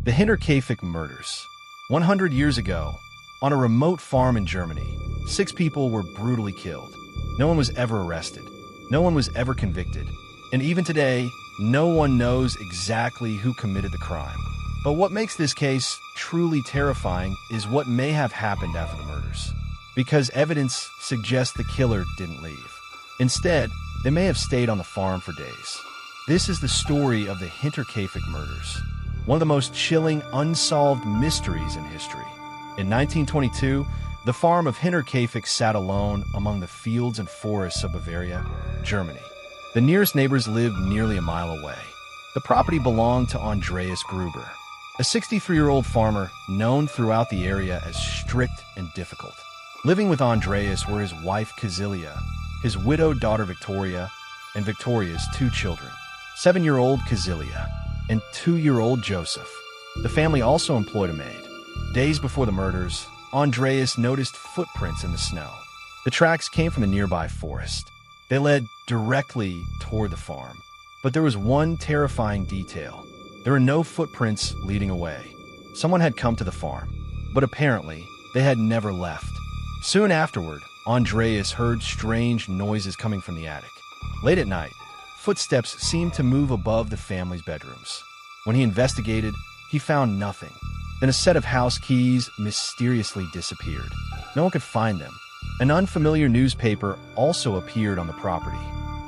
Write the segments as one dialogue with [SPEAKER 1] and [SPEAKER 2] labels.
[SPEAKER 1] The Hinterkaifeck murders. 100 years ago, on a remote farm in Germany, 6 people were brutally killed. No one was ever arrested. No one was ever convicted. And even today, no one knows exactly who committed the crime. But what makes this case truly terrifying is what may have happened after the murders. Because evidence suggests the killer didn't leave. Instead, they may have stayed on the farm for days. This is the story of the Hinterkaifeck murders, one of the most chilling, unsolved mysteries in history. In 1922, the farm of Hinterkaifeck sat alone among the fields and forests of Bavaria, Germany. The nearest neighbors lived nearly a mile away. The property belonged to Andreas Gruber, a 63-year-old farmer known throughout the area as strict and difficult. Living with Andreas were his wife Cecilia, his widowed daughter Victoria, and Victoria's 2 children, 7-year-old Cecilia and 2-year-old Joseph. The family also employed a maid. Days before the murders, Andreas noticed footprints in the snow. The tracks came from the nearby forest. They led directly toward the farm. But there was one terrifying detail. There were no footprints leading away. Someone had come to the farm, but apparently they had never left. Soon afterward, Andreas heard strange noises coming from the attic. Late at night, footsteps seemed to move above the family's bedrooms. When he investigated, he found nothing. Then a set of house keys mysteriously disappeared. No one could find them. An unfamiliar newspaper also appeared on the property.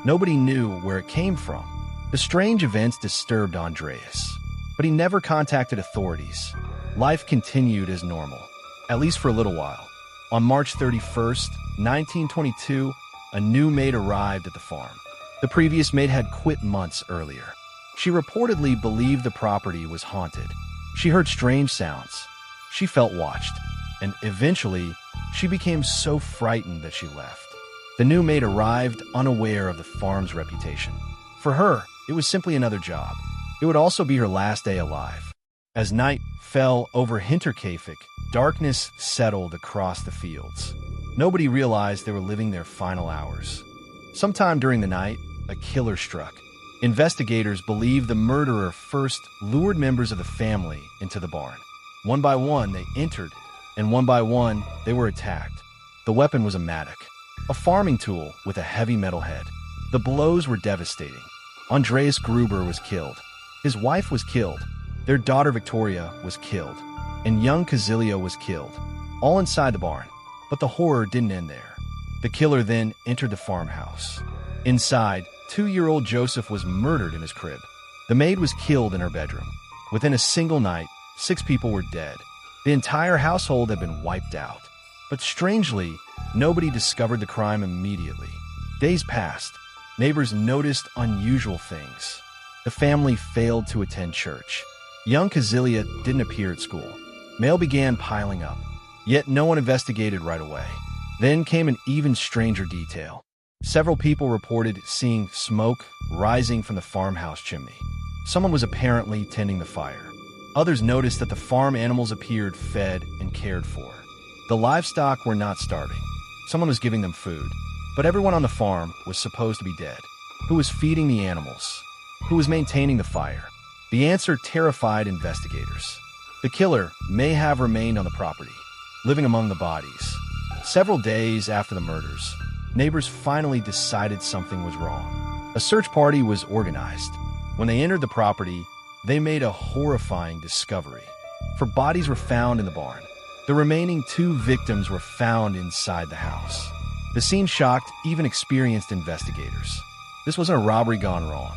[SPEAKER 1] Nobody knew where it came from. The strange events disturbed Andreas, but he never contacted authorities. Life continued as normal, at least for a little while. On March 31st, 1922, a new maid arrived at the farm. The previous maid had quit months earlier. She reportedly believed the property was haunted. She heard strange sounds. She felt watched, and eventually, she became so frightened that she left. The new maid arrived unaware of the farm's reputation. For her, it was simply another job. It would also be her last day alive. As night fell over Hinterkaifeck, darkness settled across the fields. Nobody realized they were living their final hours. Sometime during the night, a killer struck. Investigators believe the murderer first lured members of the family into the barn. One by one, they entered, and one by one, they were attacked. The weapon was a mattock, a farming tool with a heavy metal head. The blows were devastating. Andreas Gruber was killed. His wife was killed. Their daughter Victoria was killed. And young Cecilia was killed. All inside the barn. But the horror didn't end there. The killer then entered the farmhouse. Inside, 2-year-old Joseph was murdered in his crib. The maid was killed in her bedroom. Within a single night, 6 people were dead. The entire household had been wiped out. But strangely, nobody discovered the crime immediately. Days passed. Neighbors noticed unusual things. The family failed to attend church. Young Cecilia didn't appear at school. Mail began piling up. Yet no one investigated right away. Then came an even stranger detail. Several people reported seeing smoke rising from the farmhouse chimney. Someone was apparently tending the fire. Others noticed that the farm animals appeared fed and cared for. The livestock were not starving. Someone was giving them food. But everyone on the farm was supposed to be dead. Who was feeding the animals? Who was maintaining the fire? The answer terrified investigators. The killer may have remained on the property, living among the bodies. Several days after the murders, neighbors finally decided something was wrong. A search party was organized. When they entered the property, they made a horrifying discovery. For bodies were found in the barn. The remaining 2 victims were found inside the house. The scene shocked even experienced investigators. This wasn't a robbery gone wrong.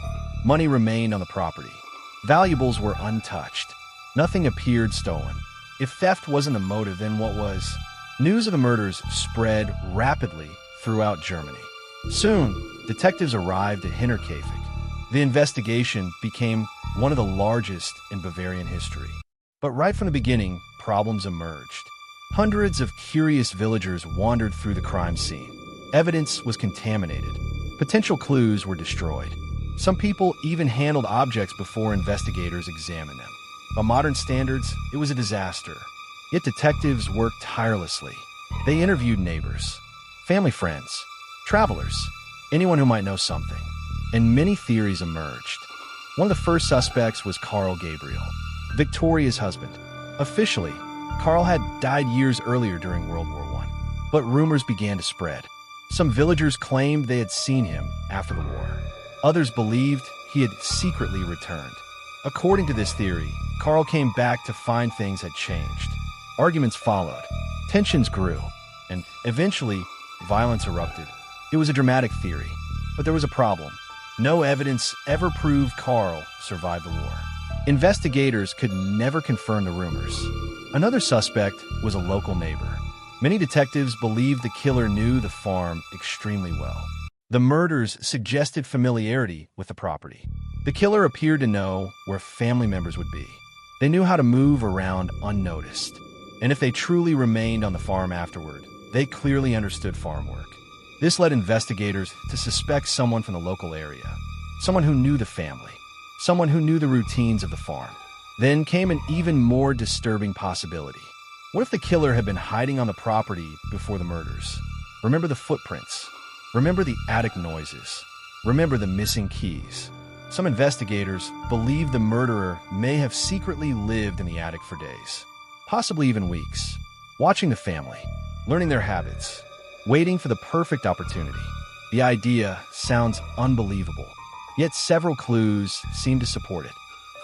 [SPEAKER 1] Money remained on the property. Valuables were untouched. Nothing appeared stolen. If theft wasn't the motive, then what was? News of the murders spread rapidly throughout Germany. Soon, detectives arrived at Hinterkaifeck. The investigation became one of the largest in Bavarian history. But right from the beginning, problems emerged. Hundreds of curious villagers wandered through the crime scene. Evidence was contaminated. Potential clues were destroyed. Some people even handled objects before investigators examined them. By modern standards, it was a disaster. Yet detectives worked tirelessly. They interviewed neighbors, family friends, travelers, anyone who might know something. And many theories emerged. One of the first suspects was Carl Gabriel. Victoria's husband. Officially, Carl had died years earlier during World War I, but rumors began to spread. Some villagers claimed they had seen him after the war. Others believed he had secretly returned. According to this theory, Carl came back to find things had changed. Arguments followed. Tensions grew, and eventually, violence erupted. It was a dramatic theory, but there was a problem. No evidence ever proved Carl survived the war. Investigators could never confirm the rumors. Another suspect was a local neighbor. Many detectives believed the killer knew the farm extremely well. The murders suggested familiarity with the property. The killer appeared to know where family members would be. They knew how to move around unnoticed. And if they truly remained on the farm afterward, they clearly understood farm work. This led investigators to suspect someone from the local area, someone who knew the family, someone who knew the routines of the farm. Then came an even more disturbing possibility. What if the killer had been hiding on the property before the murders? Remember the footprints. Remember the attic noises. Remember the missing keys. Some investigators believe the murderer may have secretly lived in the attic for days, possibly even weeks, watching the family, learning their habits, waiting for the perfect opportunity. The idea sounds unbelievable, yet several clues seem to support it.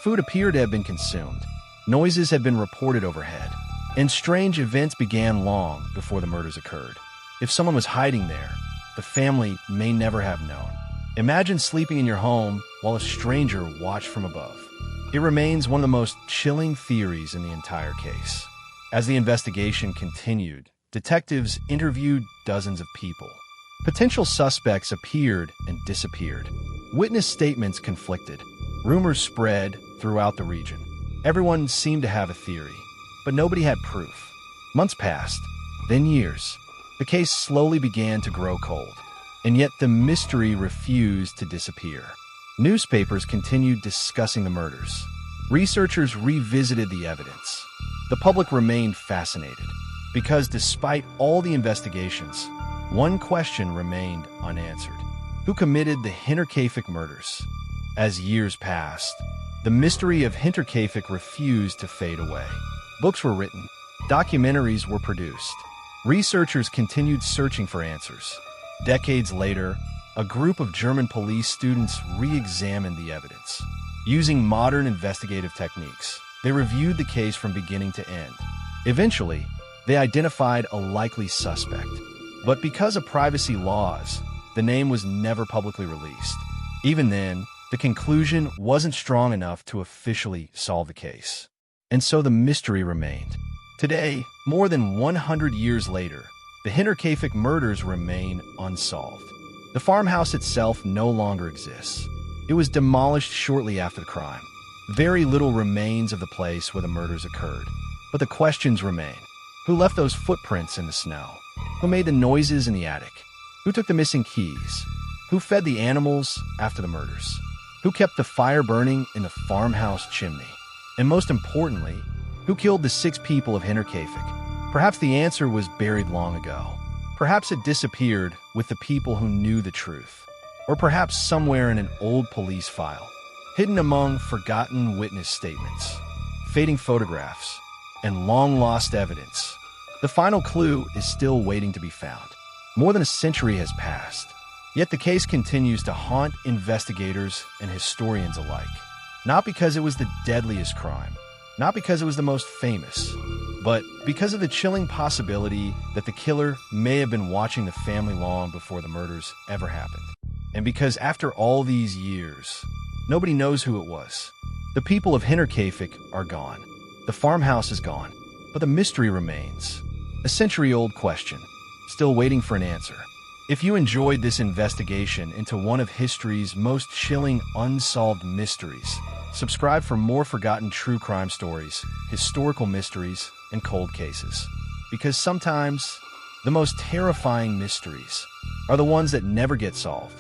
[SPEAKER 1] Food appeared to have been consumed, noises had been reported overhead, and strange events began long before the murders occurred. If someone was hiding there, the family may never have known. Imagine sleeping in your home while a stranger watched from above. It remains one of the most chilling theories in the entire case. As the investigation continued, detectives interviewed dozens of people. Potential suspects appeared and disappeared. Witness statements conflicted. Rumors spread throughout the region. Everyone seemed to have a theory, but nobody had proof. Months passed, then years. The case slowly began to grow cold, and yet the mystery refused to disappear. Newspapers continued discussing the murders. Researchers revisited the evidence. The public remained fascinated, because despite all the investigations, one question remained unanswered. Who committed the Hinterkaifeck murders? As years passed, the mystery of Hinterkaifeck refused to fade away. Books were written, documentaries were produced. Researchers continued searching for answers. Decades later, a group of German police students re-examined the evidence. Using modern investigative techniques, they reviewed the case from beginning to end. Eventually, they identified a likely suspect. But because of privacy laws, the name was never publicly released. Even then, the conclusion wasn't strong enough to officially solve the case. And so the mystery remained. Today, more than 100 years later, the Hinterkaifeck murders remain unsolved. The farmhouse itself no longer exists. It was demolished shortly after the crime. Very little remains of the place where the murders occurred. But the questions remain. Who left those footprints in the snow? Who made the noises in the attic? Who took the missing keys? Who fed the animals after the murders? Who kept the fire burning in the farmhouse chimney? And most importantly, who killed the 6 people of Hinterkaifeck? Perhaps the answer was buried long ago. Perhaps it disappeared with the people who knew the truth. Or perhaps somewhere in an old police file, hidden among forgotten witness statements, fading photographs, and long-lost evidence. The final clue is still waiting to be found. More than a century has passed, yet the case continues to haunt investigators and historians alike. Not because it was the deadliest crime, not because it was the most famous, but because of the chilling possibility that the killer may have been watching the family long before the murders ever happened. And because after all these years, nobody knows who it was. The people of Hinterkaifeck are gone. The farmhouse is gone, but the mystery remains. A century-old question, still waiting for an answer. If you enjoyed this investigation into one of history's most chilling unsolved mysteries, subscribe for more forgotten true crime stories, historical mysteries, and cold cases. Because sometimes, the most terrifying mysteries are the ones that never get solved.